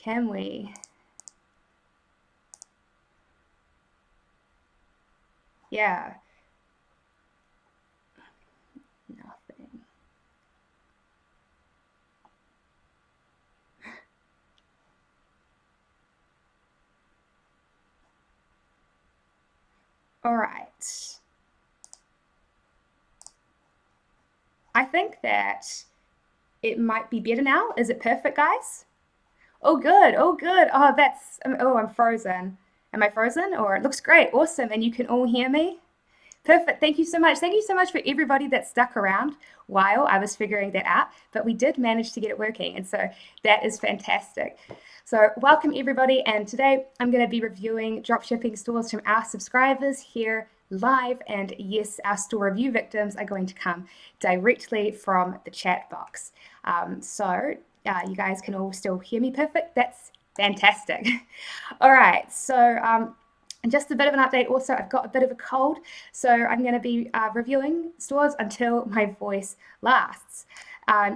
Can we? Yeah. Nothing. All right. I think that it might be better now. Is it perfect, guys? Oh, good. Oh, good. Oh, oh, I'm frozen. Am I frozen? Or it looks great. Awesome. And you can all hear me? Perfect. Thank you so much. Thank you so much for everybody that stuck around while I was figuring that out. But we did manage to get it working. And so that is fantastic. So welcome everybody. And today I'm going to be reviewing dropshipping stores from our subscribers here live. And yes, our store review victims are going to come directly from the chat box. You guys can all still hear me perfect. That's fantastic. All right. And just a bit of an update also, I've got a bit of a cold, so I'm going to be reviewing stores until my voice lasts.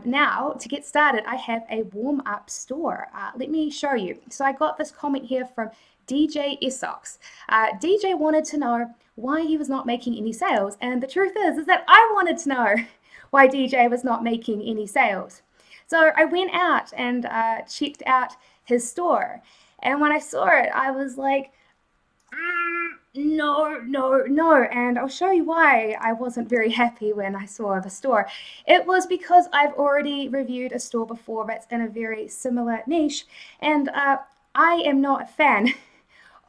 Now, to get started, I have a warm-up store. Let me show you. So I got this comment here from DJ Essox. DJ wanted to know why he was not making any sales, and the truth is that I wanted to know why DJ was not making any sales. So I went out and checked out his store, and when I saw it, I was like, no, no, no. And I'll show you why I wasn't very happy when I saw the store. It was because I've already reviewed a store before that's in a very similar niche, and I am not a fan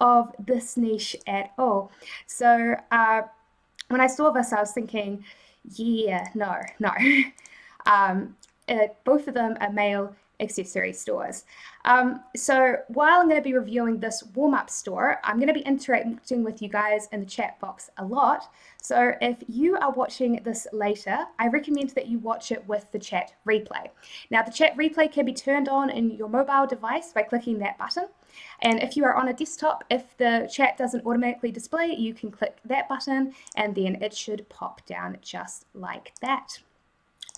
of this niche at all. So when I saw this, I was thinking, yeah, no, no. Both of them are male accessory stores. So while I'm going to be reviewing this warm-up store, I'm going to be interacting with you guys in the chat box a lot. So if you are watching this later, I recommend that you watch it with the chat replay. Now, the chat replay can be turned on in your mobile device by clicking that button. And if you are on a desktop, if the chat doesn't automatically display, you can click that button and then it should pop down just like that.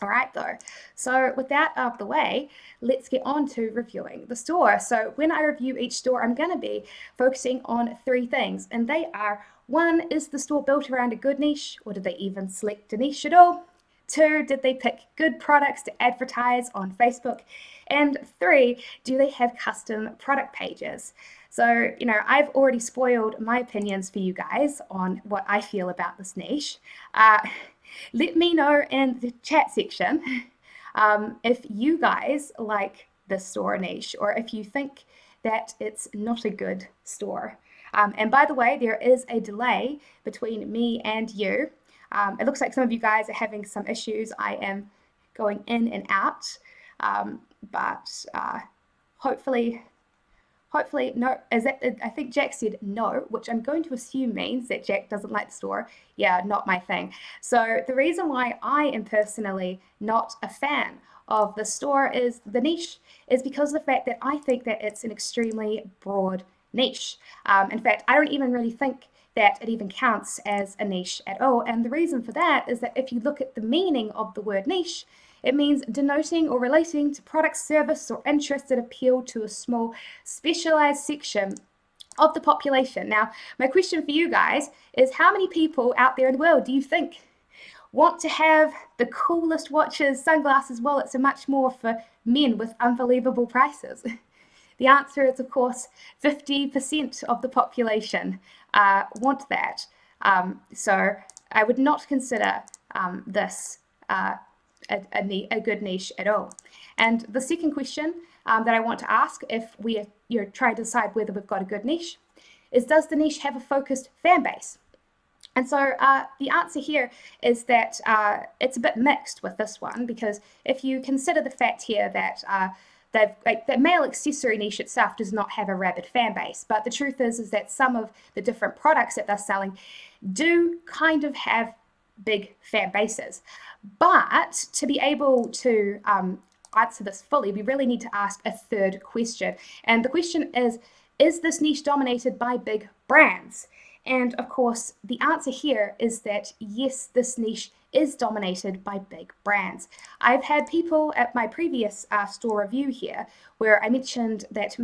All right, though. So with that out of the way, let's get on to reviewing the store. So when I review each store, I'm going to be focusing on three things, and they are: one, is the store built around a good niche, or did they even select a niche at all? Two, did they pick good products to advertise on Facebook? And three, do they have custom product pages? So, I've already spoiled my opinions for you guys on what I feel about this niche. Let me know in the chat section if you guys like this store niche, or if you think that it's not a good store. And by the way, there is a delay between me and you. It looks like some of you guys are having some issues. I am going in and out, but hopefully no. I think Jack said no, which I'm going to assume means that Jack doesn't like the store. Yeah, not my thing. So the reason why I am personally not a fan of the store is the niche, is because of the fact that I think that it's an extremely broad niche. In fact, I don't even really think that it even counts as a niche at all. And the reason for that is that if you look at the meaning of the word niche, it means denoting or relating to product, service, or interest that appeal to a small, specialized section of the population. Now, my question for you guys is, how many people out there in the world do you think want to have the coolest watches, sunglasses, wallets, and much more for men with unbelievable prices? The answer is, of course, 50% of the population want that. So I would not consider this a good niche at all. And the second question that I want to ask, if we are trying to decide whether we've got a good niche, is, does the niche have a focused fan base? And so the answer here is that it's a bit mixed with this one, because if you consider the fact here that the male accessory niche itself does not have a rabid fan base, but the truth is that some of the different products that they're selling do kind of have big fan bases. But to be able to answer this fully, we really need to ask a third question. And the question is this niche dominated by big brands? And of course, the answer here is that yes, this niche is dominated by big brands. I've had people at my previous store review here where I mentioned that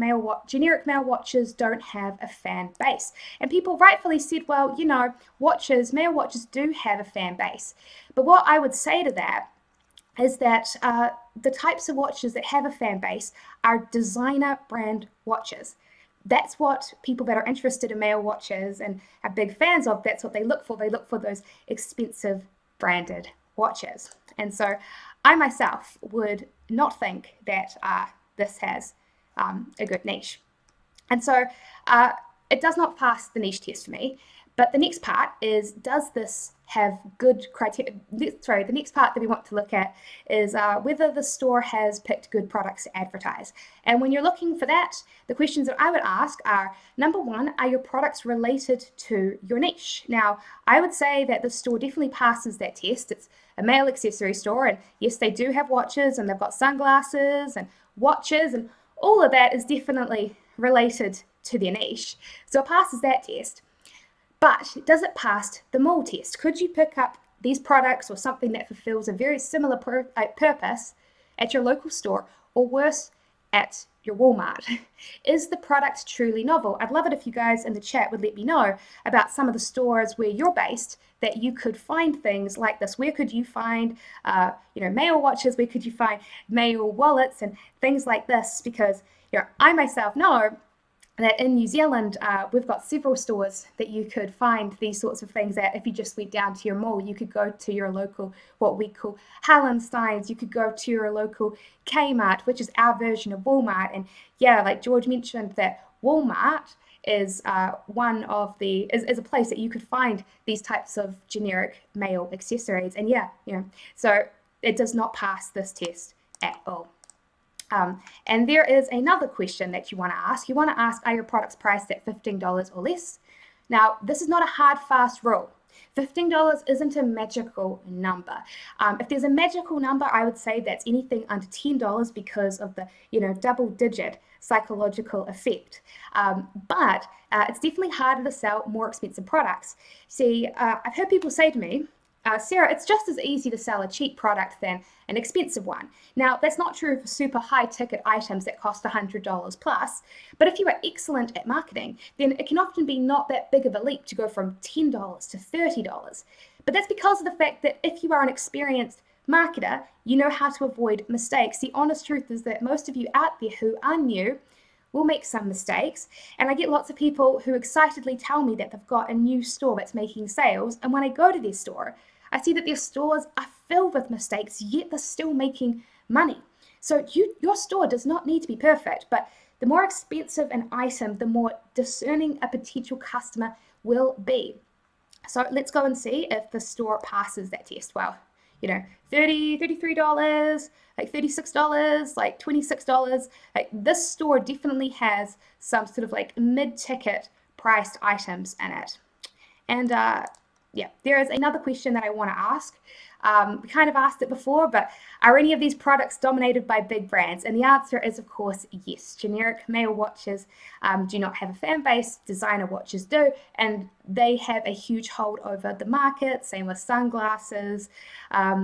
generic male watches don't have a fan base. And people rightfully said, well, you know, male watches do have a fan base. But what I would say to that is that the types of watches that have a fan base are designer brand watches. That's what people that are interested in male watches and are big fans of, that's what they look for. They look for those expensive branded watches. And so I myself would not think that this has a good niche. And so it does not pass the niche test for me. But the next part is, does this have good criteria? Sorry, the next part that we want to look at is whether the store has picked good products to advertise. And when you're looking for that, the questions that I would ask are, number one, are your products related to your niche? Now, I would say that the store definitely passes that test. It's a male accessory store, and yes, they do have watches, and they've got sunglasses and watches, and all of that is definitely related to their niche. So it passes that test. But does it pass the mold test? Could you pick up these products or something that fulfills a very similar purpose at your local store, or worse, at your Walmart? Is the product truly novel? I'd love it if you guys in the chat would let me know about some of the stores where you're based that you could find things like this. Where could you find, male watches? Where could you find male wallets and things like this? Because I myself know that in New Zealand, we've got several stores that you could find these sorts of things at. If you just went down to your mall, you could go to your local, what we call Hallensteins, you could go to your local Kmart, which is our version of Walmart. And yeah, like George mentioned, that Walmart is is a place that you could find these types of generic male accessories. And so it does not pass this test at all. And there is another question that you want to ask. You want to ask, are your products priced at $15 or less? Now, this is not a hard, fast rule. $15 isn't a magical number. If there's a magical number, I would say that's anything under $10 because of the, double-digit psychological effect. But it's definitely harder to sell more expensive products. See, I've heard people say to me, Sarah, it's just as easy to sell a cheap product than an expensive one. Now, that's not true for super high ticket items that cost $100 plus, but if you are excellent at marketing, then it can often be not that big of a leap to go from $10 to $30. But that's because of the fact that if you are an experienced marketer, you know how to avoid mistakes. The honest truth is that most of you out there who are new will make some mistakes, and I get lots of people who excitedly tell me that they've got a new store that's making sales, and when I go to their store, I see that their stores are filled with mistakes, yet they're still making money. So your store does not need to be perfect, but the more expensive an item, the more discerning a potential customer will be. So let's go and see if the store passes that test. Well, $30, $33, like $36, like $26. Like this store definitely has some sort of like mid-ticket priced items in it. And there is another question that I want to ask. We kind of asked it before, but are any of these products dominated by big brands? And the answer is, of course, yes. Generic male watches do not have a fan base. Designer watches do, and they have a huge hold over the market. Same with sunglasses.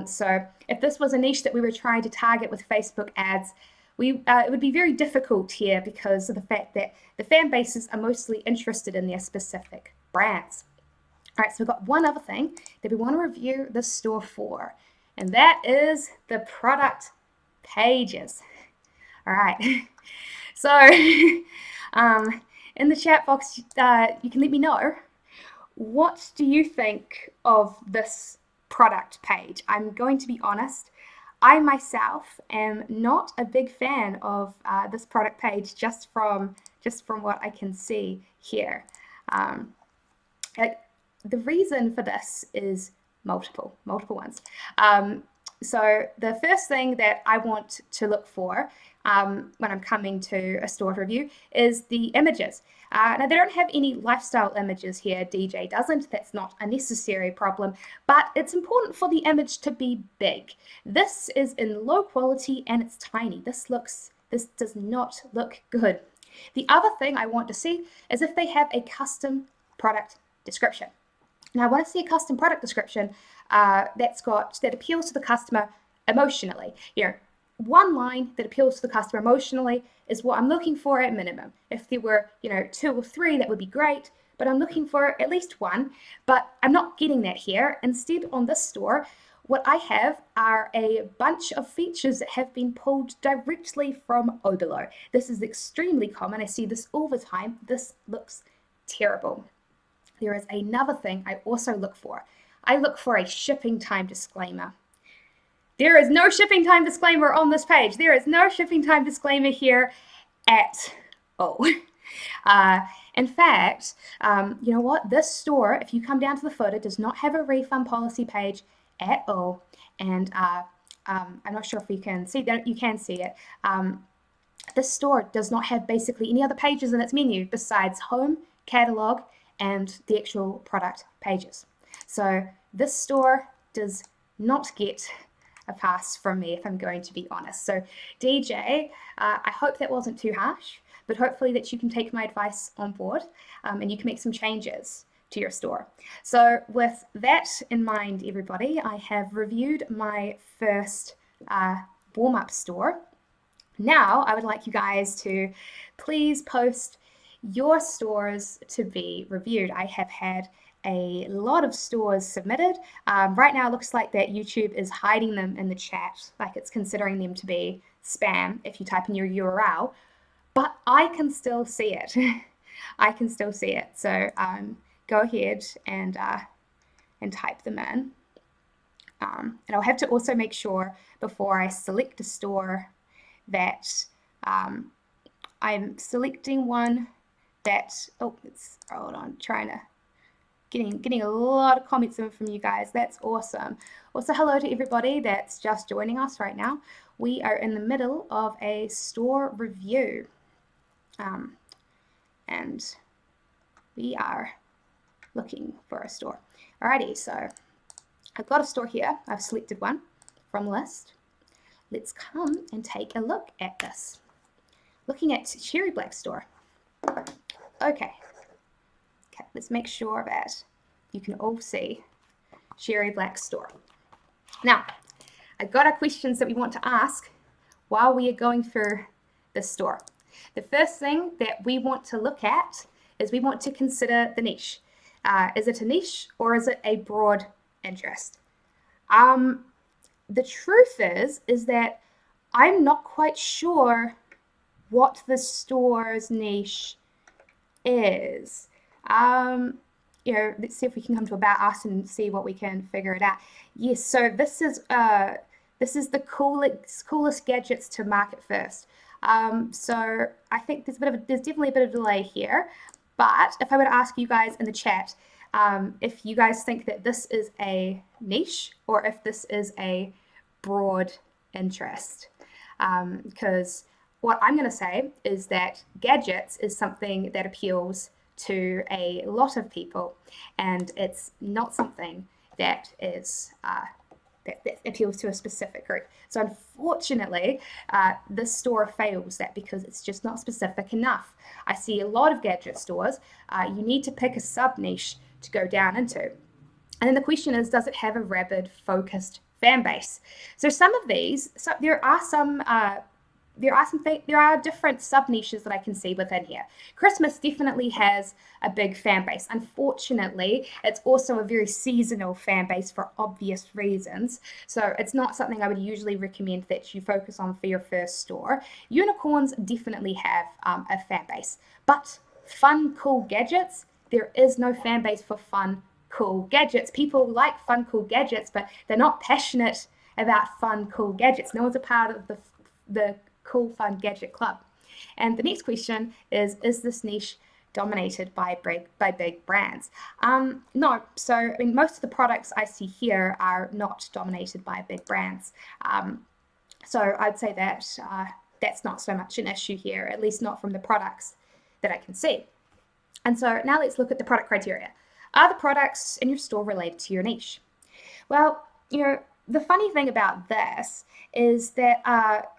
So if this was a niche that we were trying to target with Facebook ads, it would be very difficult here because of the fact that the fan bases are mostly interested in their specific brands. All right, so we've got one other thing that we want to review the store for, and that is the product pages. All right, so in the chat box, you can let me know, what do you think of this product page? I'm going to be honest, I myself am not a big fan of this product page just from what I can see here. The reason for this is multiple ones. So the first thing that I want to look for when I'm coming to a store review is the images. Now, they don't have any lifestyle images here. DJ doesn't. That's not a necessary problem, but it's important for the image to be big. This is in low quality and it's tiny. This does not look good. The other thing I want to see is if they have a custom product description. Now, I want to see a custom product description that appeals to the customer emotionally. One line that appeals to the customer emotionally is what I'm looking for at minimum. If there were, 2 or 3, that would be great, but I'm looking for at least one. But I'm not getting that here. Instead, on this store, what I have are a bunch of features that have been pulled directly from Oberlo. This is extremely common. I see this all the time. This looks terrible. There is another thing I also look for. I look for a shipping time disclaimer. There is no shipping time disclaimer on this page. There is no shipping time disclaimer here at all. In fact, you know what? This store, if you come down to the footer, does not have a refund policy page at all. And I'm not sure if you can see that. You can see it. This store does not have basically any other pages in its menu besides home, catalog, and the actual product pages. So this store does not get a pass from me, if I'm going to be honest. So DJ, I hope that wasn't too harsh, but hopefully that you can take my advice on board and you can make some changes to your store. So with that in mind, everybody, I have reviewed my first warm-up store. Now I would like you guys to please post your stores to be reviewed. I have had a lot of stores submitted. Right now it looks like that YouTube is hiding them in the chat, like it's considering them to be spam if you type in your URL, but I can still see it. I can still see it. So go ahead and type them in. And I'll have to also make sure before I select a store that I'm selecting one that, hold on, getting a lot of comments in from you guys. That's awesome. Also, hello to everybody that's just joining us right now. We are in the middle of a store review. And we are looking for a store. Alrighty, so I've got a store here. I've selected one from the list. Let's come and take a look at this. Looking at Cherriblack store. Okay, let's make sure that you can all see Cherriblack store. Now, I've got our questions that we want to ask while we are going through this store. The first thing that we want to look at is we want to consider the niche. Is it a niche or is it a broad interest? The truth is that I'm not quite sure what the store's niche is. Let's see if we can come to About Us and see what we can figure it out. Yes, so this is the coolest gadgets to market first. So I think there's definitely a bit of delay here. But if I were to ask you guys in the chat, if you guys think that this is a niche or if this is a broad interest, because what I'm going to say is that gadgets is something that appeals to a lot of people, and it's not something that is that appeals to a specific group. So unfortunately, this store fails that because it's just not specific enough. I see a lot of gadget stores. You need to pick a sub niche to go down into. And then the question is, does it have a rabid, focused fan base? So some of these, there are different sub niches that I can see within here. Christmas definitely has a big fan base. Unfortunately, it's also a very seasonal fan base for obvious reasons. So it's not something I would usually recommend that you focus on for your first store. Unicorns definitely have a fan base, but fun, cool gadgets, there is no fan base for fun, cool gadgets. People like fun, cool gadgets, but they're not passionate about fun, cool gadgets. No one's a part of the cool, fun gadget club. And the next question is this niche dominated by big brands? No. So I mean, most of the products I see here are not dominated by big brands. So I'd say that that's not so much an issue here, at least not from the products that I can see. And so now let's look at the product criteria. Are the products in your store related to your niche? Well, the funny thing about this is that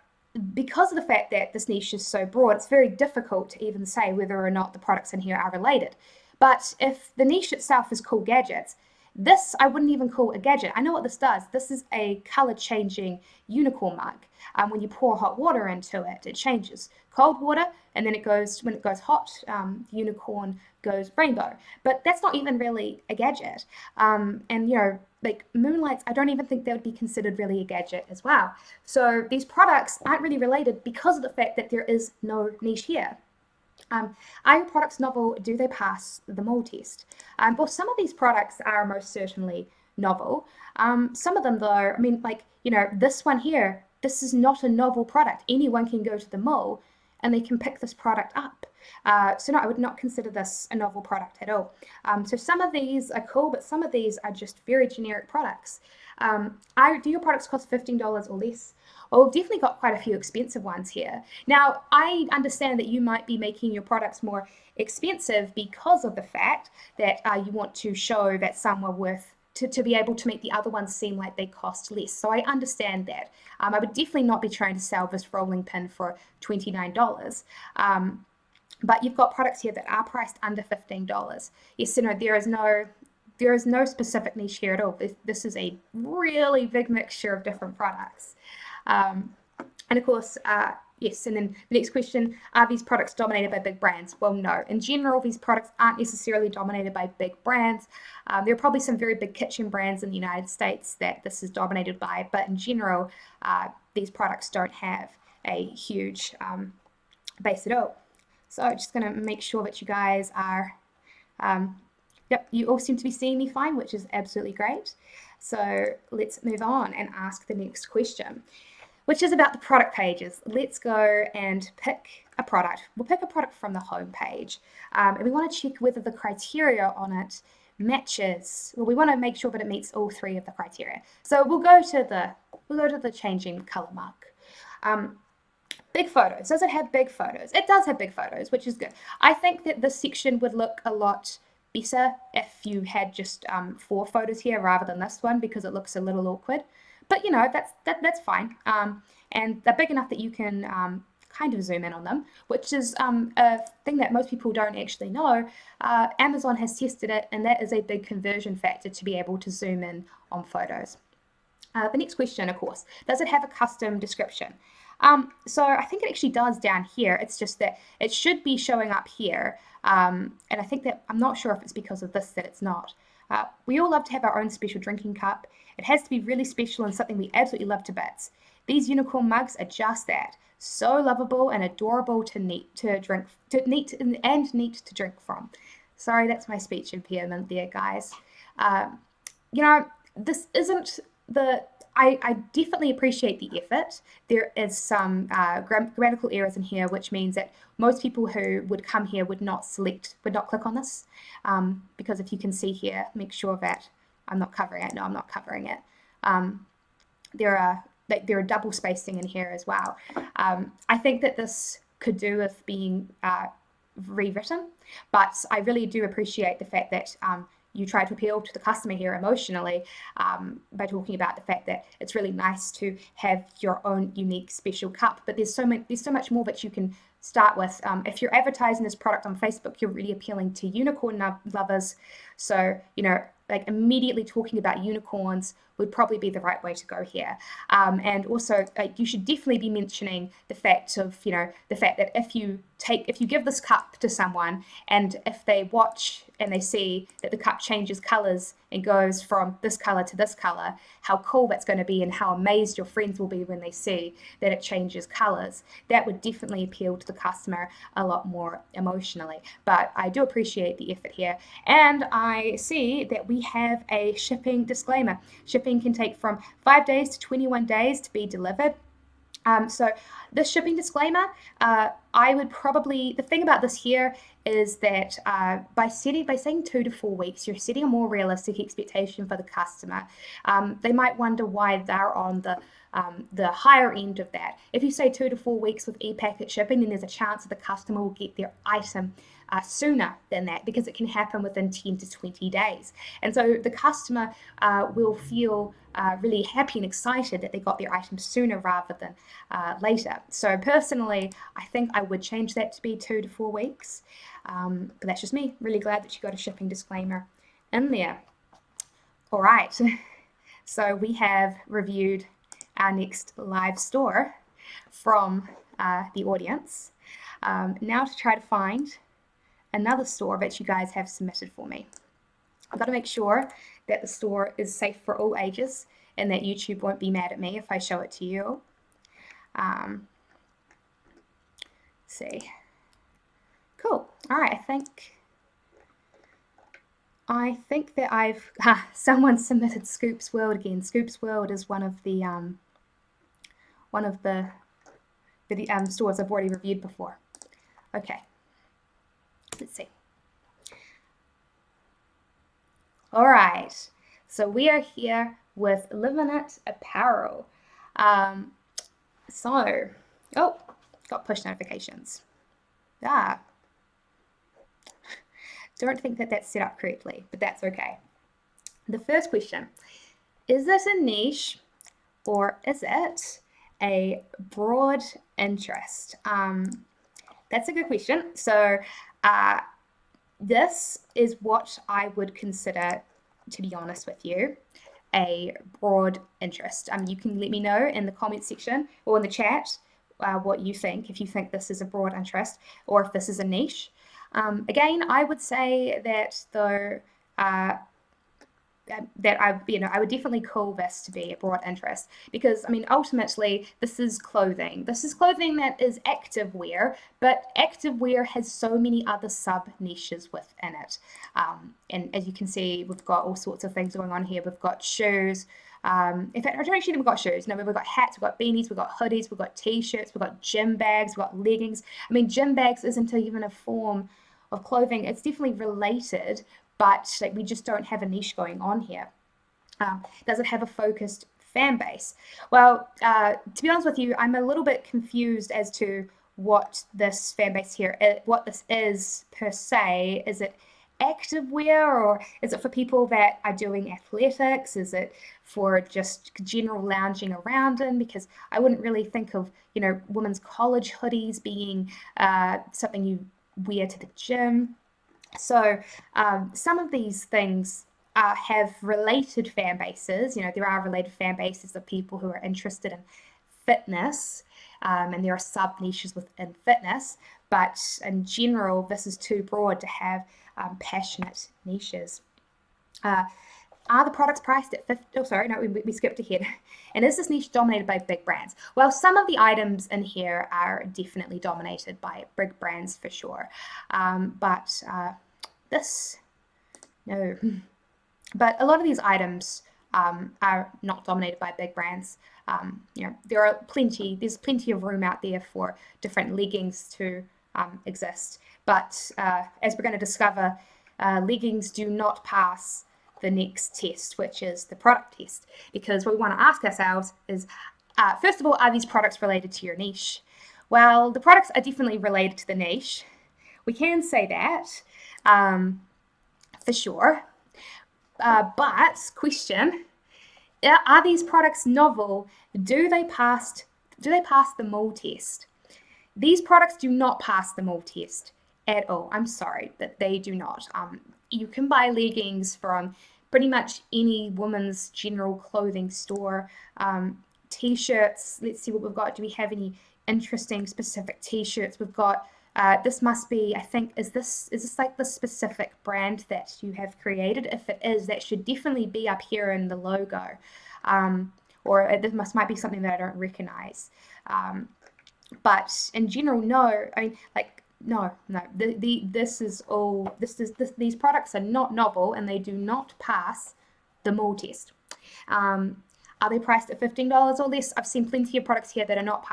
because of the fact that this niche is so broad, it's very difficult to even say whether or not the products in here are related. But if the niche itself is cool gadgets, This I wouldn't even call a gadget. I know what this does. This is a color changing unicorn mug. When you pour hot water into it, it changes. Cold water, and then when it goes hot, unicorn goes rainbow. But that's not even really a gadget. And like moonlights, I don't even think they would be considered really a gadget as well. So these products aren't really related because of the fact that there is no niche here. Are your products novel? Do they pass the mole test? Well, some of these products are most certainly novel. Some of them, though, I mean, like, this one here, this is not a novel product. Anyone can go to the mall and they can pick this product up. So no, I would not consider this a novel product at all. So some of these are cool, but some of these are just very generic products. Do your products cost $15 or less? Well, we've definitely got quite a few expensive ones here. Now, I understand that you might be making your products more expensive because of the fact that you want to show that some are worth to be able to make the other ones seem like they cost less. So I understand that. I would definitely not be trying to sell this rolling pin for $29. But you've got products here that are priced under $15. Yes, no, there is no specific niche here at all. This is a really big mixture of different products. And of course, yes, and then the next question, are these products dominated by big brands? Well, no. In general, these products aren't necessarily dominated by big brands. There are probably some very big kitchen brands in the United States that this is dominated by, but in general, these products don't have a huge base at all. So just going to make sure that you guys are, yep, you all seem to be seeing me fine, which is absolutely great. So let's move on and ask the next question, which is about the product pages. Let's go and pick a product. We'll pick a product from the home page. And we want to check whether the criteria on it matches. Well, we want to make sure that it meets all three of the criteria. So we'll go to the changing color mark. Big photos. Does it have big photos? It does have big photos, which is good. I think that this section would look a lot better if you had just 4 photos here rather than this one, because it looks a little awkward. But that's fine. And they're big enough that you can kind of zoom in on them, which is a thing that most people don't actually know. Amazon has tested it, and that is a big conversion factor to be able to zoom in on photos. The next question, of course, does it have a custom description? So I think it actually does down here. It's just that it should be showing up here. And I think that I'm not sure if it's because of this that it's not. We all love to have our own special drinking cup. It has to be really special and something we absolutely love to bits. These unicorn mugs are just that. So lovable and adorable neat to drink from. Sorry, that's my speech impairment there, guys. This isn't I definitely appreciate the effort. There is some grammatical errors in here, which means that most people who would come here would not click on this. Because if you can see here, make sure that I'm not covering it. No, I'm not covering it. There are double spacing in here as well. I think that this could do with being rewritten, but I really do appreciate the fact that you try to appeal to the customer here emotionally by talking about the fact that it's really nice to have your own unique special cup. But there's so much more that you can start with. If you're advertising this product on Facebook, you're really appealing to unicorn lovers. So like immediately talking about unicorns would probably be the right way to go here. And also, you should definitely be mentioning the fact that if you give this cup to someone, and if they watch and they see that the cup changes colors and goes from this color to this color, how cool that's going to be and how amazed your friends will be when they see that it changes colors. That would definitely appeal to the customer a lot more emotionally. But I do appreciate the effort here. And I see that we have a shipping disclaimer. Shipping can take from 5 days to 21 days to be delivered. So this shipping disclaimer, the thing about this here is that by saying 2 to 4 weeks, you're setting a more realistic expectation for the customer. They might wonder why they're on the higher end of that. If you say 2 to 4 weeks with e-packet shipping, then there's a chance that the customer will get their item sooner than that, because it can happen within 10 to 20 days. And so the customer will feel really happy and excited that they got their item sooner rather than later. So personally, I think I would change that to be 2 to 4 weeks. But that's just me. Really glad that you got a shipping disclaimer in there. All right, so we have reviewed our next live store from the audience. Now to try to find another store that you guys have submitted for me. I've got to make sure that the store is safe for all ages and that YouTube won't be mad at me if I show it to you. Let's see. Cool. All right, I think that someone submitted Scoops World again. Scoops World is one of the stores I've already reviewed before. Okay, let's see. All right, so we are here with Liviniti Apparel. Got push notifications. Don't think that that's set up correctly, but that's okay. The first question, is this a niche or is it a broad interest? That's a good question. So this is what I would consider, to be honest with you, a broad interest. You can let me know in the comment section or in the chat what you think, if you think this is a broad interest or if this is a niche. Again, I would say that though I would definitely call this to be a broad interest because ultimately this is clothing. This is clothing that is active wear, but active wear has so many other sub niches within it. And as you can see, we've got all sorts of things going on here. We've got shoes. In fact, I don't actually think we've got shoes. No, we've got hats, we've got beanies, we've got hoodies, we've got t-shirts, we've got gym bags, we've got leggings. Gym bags isn't even a form of clothing. It's definitely related, but we just don't have a niche going on here. Does it have a focused fan base? Well, to be honest with you, I'm a little bit confused as to what this fan base here, what this is per se. Is it active wear or is it for people that are doing athletics? Is it for just general lounging around in? Because I wouldn't really think of, women's college hoodies being something you wear to the gym. So some of these things have related fan bases. There are related fan bases of people who are interested in fitness, and there are sub niches within fitness. But in general, this is too broad to have passionate niches. Are the products priced at 50? Oh, sorry, no, we skipped ahead. And is this niche dominated by big brands? Well, some of the items in here are definitely dominated by big brands for sure. But no. But a lot of these items are not dominated by big brands. There's plenty of room out there for different leggings to exist. But as we're going to discover, leggings do not pass the next test, which is the product test, because what we want to ask ourselves is, first of all, are these products related to your niche? Well, the products are definitely related to the niche. We can say that for sure. But question, are these products novel? Do they pass the mold test? These products do not pass the mold test at all. I'm sorry, but they do not. You can buy leggings from pretty much any woman's general clothing store. T-shirts, let's see what we've got. Do we have any interesting specific t-shirts? We've got, this must be, I think, is this like the specific brand that you have created? If it is, that should definitely be up here in the logo. Or this might be something that I don't recognize. But in general, no. No. These products are not novel and they do not pass the mold test. Are they priced at $15 or less? I've seen plenty of products here that are not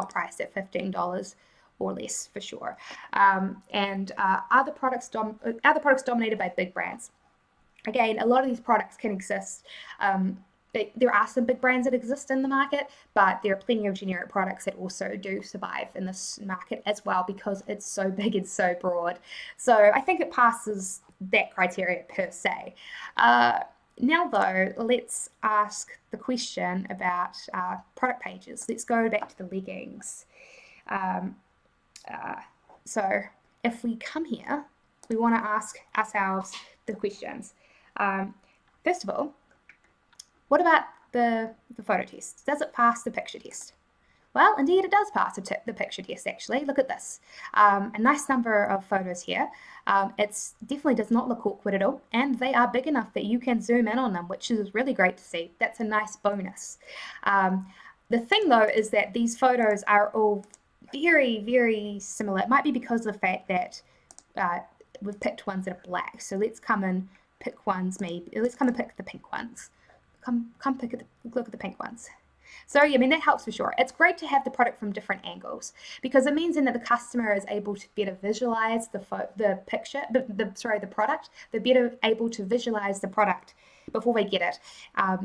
priced at $15 or less for sure. And are the products dominated by big brands? Again, a lot of these products can exist. There are some big brands that exist in the market, but there are plenty of generic products that also do survive in this market as well because it's so big and so broad. So I think it passes that criteria per se. Now though, let's ask the question about product pages. Let's go back to the leggings. So if we come here, we want to ask ourselves the questions. first of all, what about the photo test? Does it pass the picture test? Well, indeed it does pass the picture test actually. Look at this. A nice number of photos here. It definitely does not look awkward at all, and they are big enough that you can zoom in on them, which is really great to see. That's a nice bonus. The thing though is that these photos are all very, very similar. It might be because of the fact that we've picked ones that are black. So let's come and pick ones, let's come and pick the pink ones. Come look at the pink ones. So yeah, I mean, that helps for sure. It's great to have the product from different angles because it means then that the customer is able to better visualize the product. They're better able to visualize the product before they get it.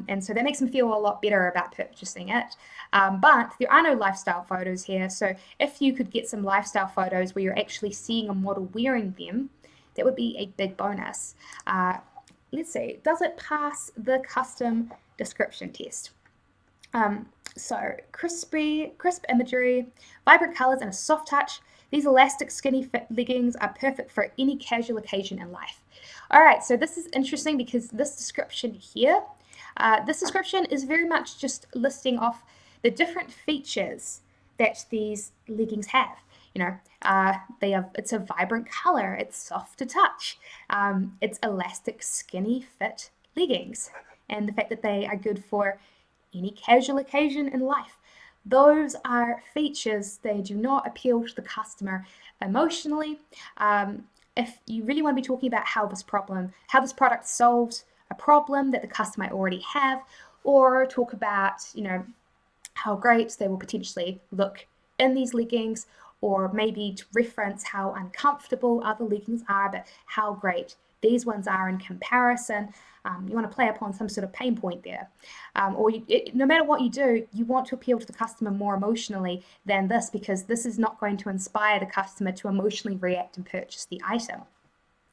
And so that makes them feel a lot better about purchasing it. But there are no lifestyle photos here. So if you could get some lifestyle photos where you're actually seeing a model wearing them, that would be a big bonus. Let's see, does it pass the custom description test? So crisp imagery, vibrant colors, and a soft touch. These elastic skinny fit leggings are perfect for any casual occasion in life. All right, so this is interesting because this description here, this description is very much just listing off the different features that these leggings have. You know, it's a vibrant color, it's soft to touch, it's elastic skinny fit leggings, and the fact that they are good for any casual occasion in life. Those are features. They do not appeal to the customer emotionally. If you really want to be talking about how this product solves a problem that the customer might already have, or talk about, you know, how great they will potentially look in these leggings, or maybe to reference how uncomfortable other leggings are, but how great these ones are in comparison. You want to play upon some sort of pain point there. No matter what you do, you want to appeal to the customer more emotionally than this, because this is not going to inspire the customer to emotionally react and purchase the item.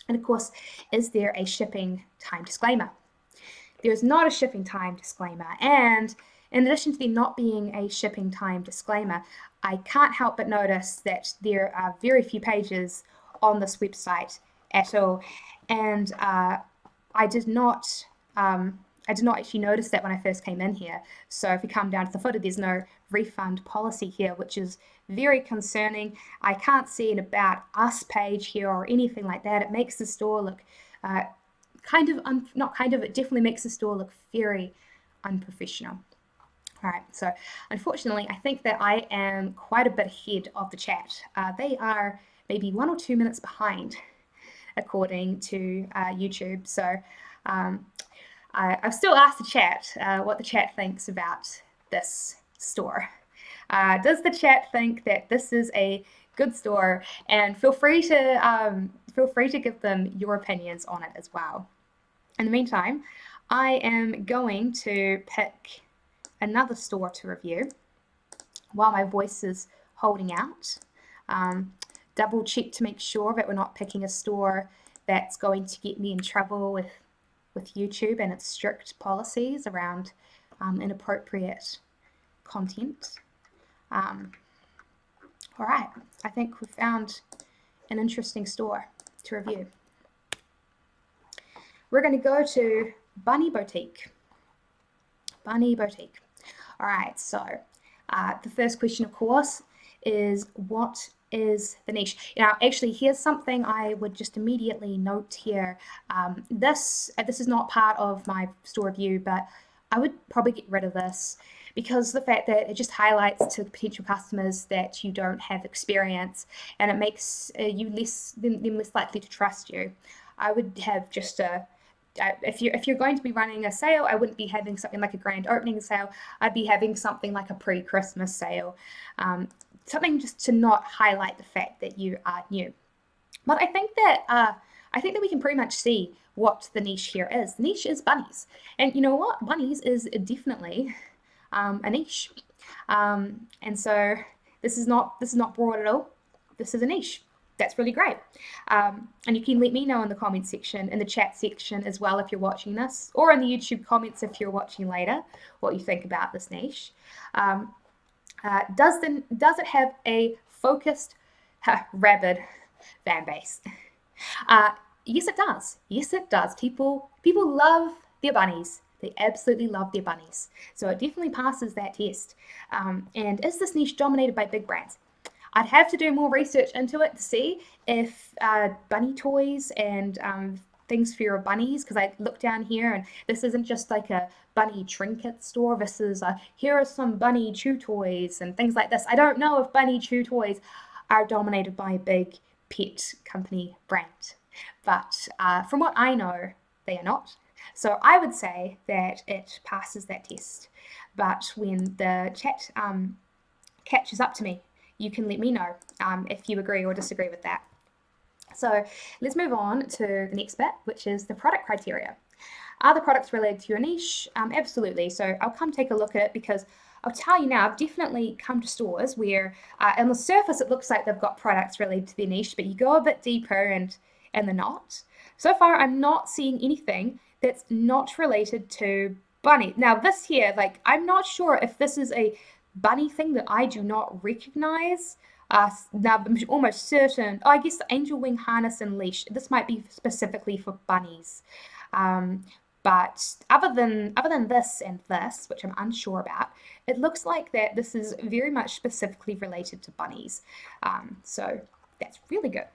And of course, is there a shipping time disclaimer? There is not a shipping time disclaimer. And in addition to there not being a shipping time disclaimer, I can't help but notice that there are very few pages on this website at all. And I did not actually notice that when I first came in here. So if you come down to the footer, there's no refund policy here, which is very concerning. I can't see an About Us page here or anything like that. It makes the store look it definitely makes the store look very unprofessional. All right, so unfortunately, I think that I am quite a bit ahead of the chat. They are maybe 1 or 2 minutes behind, according to YouTube. So I've still asked the chat what the chat thinks about this store. Does the chat think that this is a good store? And feel free to give them your opinions on it as well. In the meantime, I am going to pick another store to review while my voice is holding out. Double check to make sure that we're not picking a store that's going to get me in trouble with YouTube and its strict policies around inappropriate content. All right, I think we've found an interesting store to review. We're going to go to Bunny Boutique. Bunny Boutique. All right, so the first question, of course, is what is the niche? Now, actually, here's something I would just immediately note here. This is not part of my store review, but I would probably get rid of this because the fact that it just highlights to potential customers that you don't have experience, and it makes them less likely to trust you. I would have just if you're going to be running a sale, I wouldn't be having something like a grand opening sale. I'd be having something like a pre-Christmas sale. Something just to not highlight the fact that you are new. But I think that we can pretty much see what the niche here is. The niche is bunnies, and you know what? Bunnies is definitely a niche. And so this is not broad at all. This is a niche. That's really great. And you can let me know in the comment section, in the chat section as well, if you're watching this, or in the YouTube comments if you're watching later, what you think about this niche. Does it have a focused, rabid fan base? Yes, it does. Yes, it does. People love Their bunnies. They absolutely love their bunnies. So it definitely passes that test. And is this niche dominated by big brands? I'd have to do more research into it to see if bunny toys and things for your bunnies, because I look down here and this isn't just like a bunny trinket store. This is here are some bunny chew toys and things like this. I don't know if bunny chew toys are dominated by a big pet company brand, but from what I know, they are not. So I would say that it passes that test. But when the chat catches up to me, you can let me know if you agree or disagree with that. So let's move on to the next bit, which is the product criteria. Are the products related to your niche? Absolutely. So I'll come take a look at it, because I'll tell you now, I've definitely come to stores where on the surface it looks like they've got products related to their niche, but you go a bit deeper and they're not. So far, I'm not seeing anything that's not related to bunny. Now this here, like, I'm not sure if this is a bunny thing that I do not recognize. Now I'm almost certain. Oh, I guess the angel wing harness and leash. This might be specifically for bunnies. But other than this and this, which I'm unsure about, it looks like that this is very much specifically related to bunnies. So that's really good.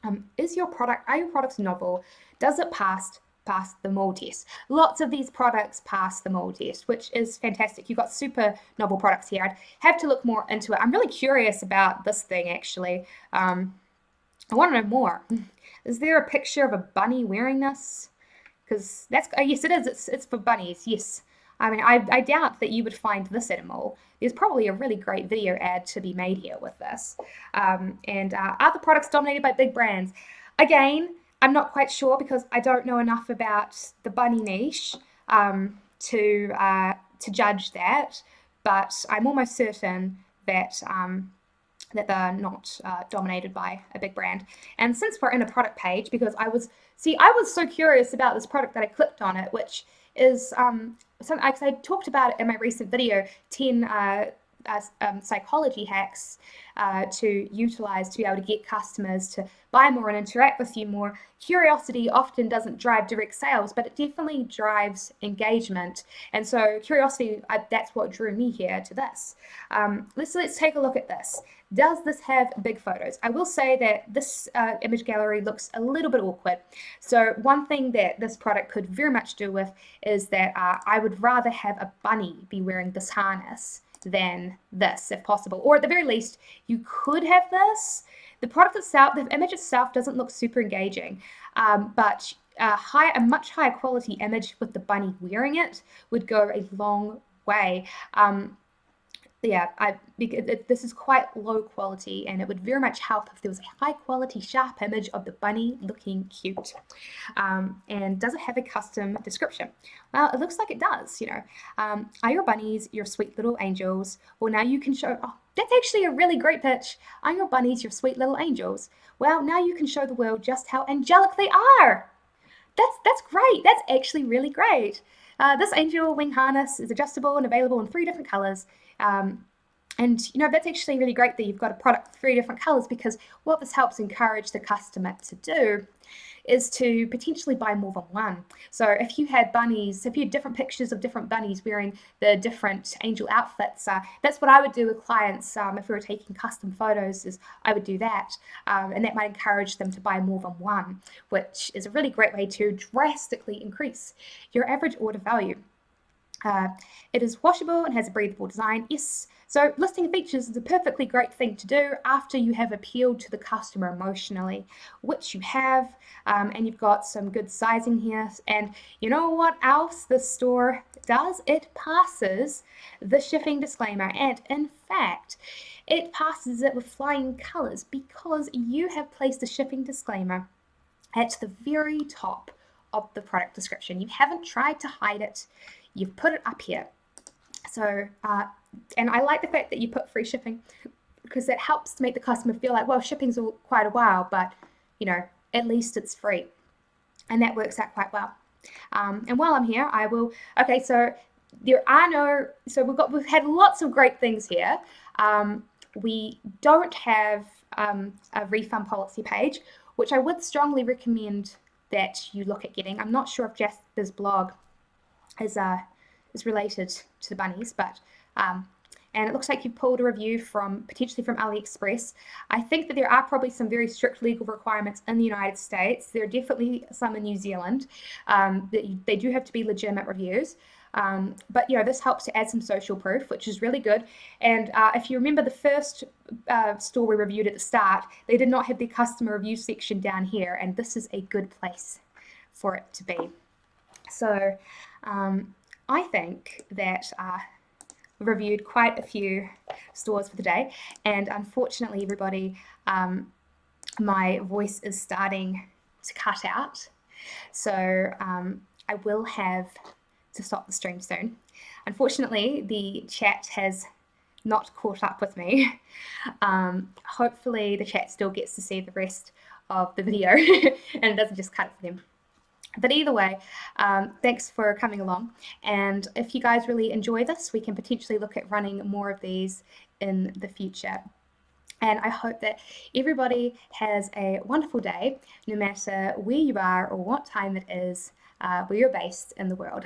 Are your products novel? Does it pass the mold test? Lots of these products pass the mold test, which is fantastic. You've got super novel products here. I'd have to look more into it. I'm really curious about this thing, actually. I want to know more. Is there a picture of a bunny wearing this? Because that's, yes, it is. It's for bunnies, yes. I mean, I doubt that you would find this at a mall. There's probably a really great video ad to be made here with this. And are the products dominated by big brands? Again, I'm not quite sure, because I don't know enough about the bunny niche to judge that. But I'm almost certain that that they're not dominated by a big brand. And since we're in a product page, because I was so curious about this product that I clicked on it, which is something, because I talked about it in my recent video, 10 psychology hacks to utilize to be able to get customers to buy more and interact with you more. Curiosity often doesn't drive direct sales, but it definitely drives engagement. And so curiosity, that's what drew me here to this. Let's take a look at this. Does this have big photos? I will say that this image gallery looks a little bit awkward. So one thing that this product could very much do with is that I would rather have a bunny be wearing this harness than this, if possible. Or at the very least, you could have this. The product itself, the image itself doesn't look super engaging, but a much higher quality image with the bunny wearing it would go a long way. This is quite low quality, and it would very much help if there was a high quality, sharp image of the bunny looking cute. And does it have a custom description? Well, it looks like it does, Are your bunnies your sweet little angels? Well, now you can show, oh, that's actually a really great pitch. Are your bunnies your sweet little angels? Well, now you can show the world just how angelic they are. That's great. That's actually really great. This angel wing harness is adjustable and available in 3 different colors. And that's actually really great that you've got a product with 3 different colors, because what this helps encourage the customer to do is to potentially buy more than one. So if you had different pictures of different bunnies wearing the different angel outfits, that's what I would do with clients. If we were taking custom photos, is I would do that, and that might encourage them to buy more than one, which is a really great way to drastically increase your average order value. It is washable and has a breathable design. Yes. So listing features is a perfectly great thing to do after you have appealed to the customer emotionally, which you have, and you've got some good sizing here. And you know what else this store does? It passes the shipping disclaimer, and in fact, it passes it with flying colors, because you have placed a shipping disclaimer at the very top of the product description. You haven't tried to hide it. You've put it up here. So, and I like the fact that you put free shipping, because that helps to make the customer feel like, well, shipping's quite a while, but at least it's free. And that works out quite well. And while I'm here, so we've had lots of great things here. We don't have a refund policy page, which I would strongly recommend that you look at getting. I'm not sure if Jasper's blog is related to the bunnies, but and it looks like you've pulled a review potentially from Aliexpress. I think that there are probably some very strict legal requirements in the United States. There are definitely some in New Zealand. They do have to be legitimate reviews. But this helps to add some social proof, which is really good. And if you remember the first store we reviewed at the start, they did not have the customer review section down here, and this is a good place for it to be. So I think that reviewed quite a few stores for the day, and unfortunately, everybody, my voice is starting to cut out, so I will have to stop the stream soon. Unfortunately, the chat has not caught up with me. Hopefully the chat still gets to see the rest of the video and it doesn't just cut it for them. But either way, thanks for coming along. And if you guys really enjoy this, we can potentially look at running more of these in the future. And I hope that everybody has a wonderful day, no matter where you are or what time it is, where you're based in the world.